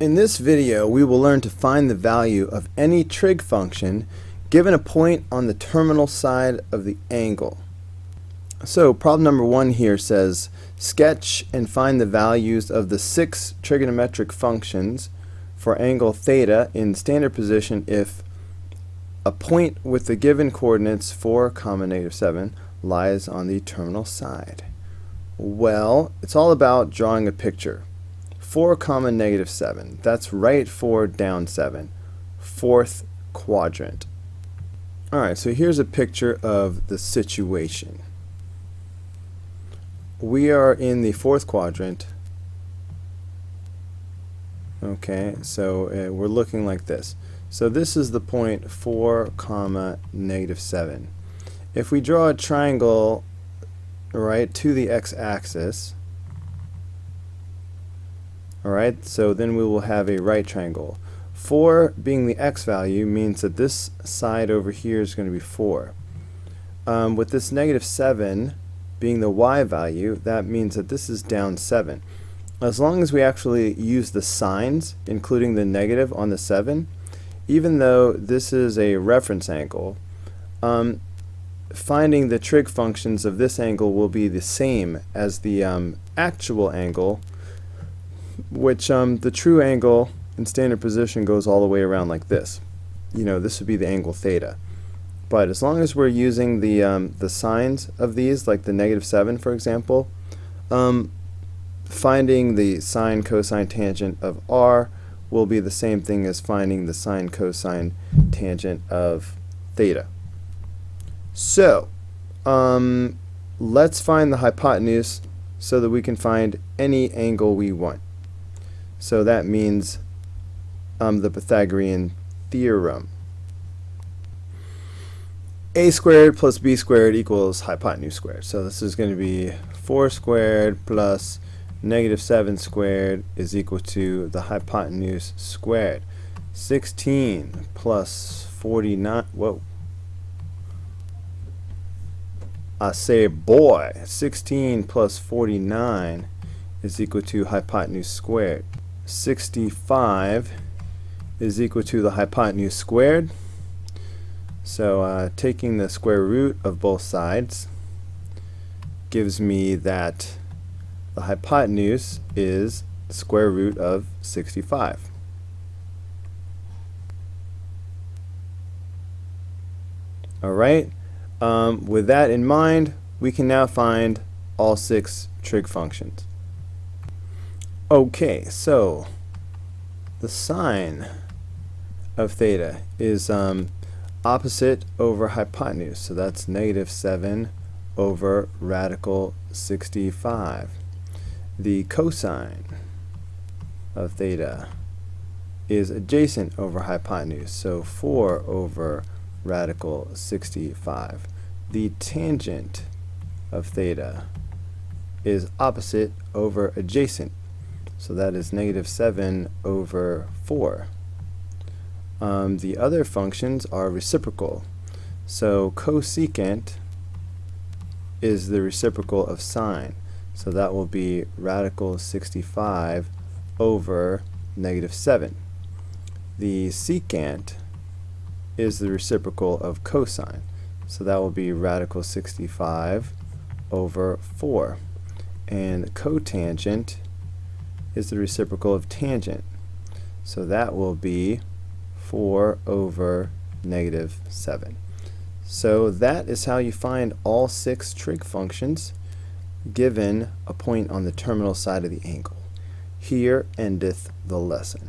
In this video, we will learn to find the value of any trig function given a point on the terminal side of the angle. So problem number 1 here says, sketch and find the values of the 6 trigonometric functions for angle theta in standard position if a point with the given coordinates 4, -7 lies on the terminal side. Well, it's all about drawing a picture. 4, -7. That's right 4 down 7. Fourth quadrant. Alright, so here's a picture of the situation. We are in the fourth quadrant. Okay, so we're looking like this. So this is the point 4, -7. If we draw a triangle right to the x-axis, alright, so then we will have a right triangle. 4 being the x value means that this side over here is going to be 4. With this -7 being the y value, that means that this is down 7. As long as we actually use the signs, including the negative on the 7, even though this is a reference angle, finding the trig functions of this angle will be the same as the actual angle, which the true angle in standard position goes all the way around like this. You know, this would be the angle theta. But as long as we're using the signs of these, like the -7 for example, finding the sine, cosine, tangent of r will be the same thing as finding the sine, cosine, tangent of theta. So, let's find the hypotenuse so that we can find any angle we want. So that means the Pythagorean Theorem. A squared plus b squared equals hypotenuse squared. So this is going to be 4 squared plus -7 squared is equal to the hypotenuse squared. 16 plus 49, whoa. I say boy, 16 plus 49 is equal to hypotenuse squared. 65 is equal to the hypotenuse squared. So taking the square root of both sides gives me that the hypotenuse is the square root of 65. Alright, with that in mind, we can now find all 6 trig functions. Okay, so the sine of theta is opposite over hypotenuse, so that's -7 over radical 65. The cosine of theta is adjacent over hypotenuse, so 4 over radical 65. The tangent of theta is opposite over adjacent, so that is -7 over 4. The other functions are reciprocal. So cosecant is the reciprocal of sine. So that will be radical 65 over -7. The secant is the reciprocal of cosine. So that will be radical 65 over 4. And cotangent is the reciprocal of tangent. So that will be 4 over -7. So that is how you find all 6 trig functions given a point on the terminal side of the angle. Here endeth the lesson.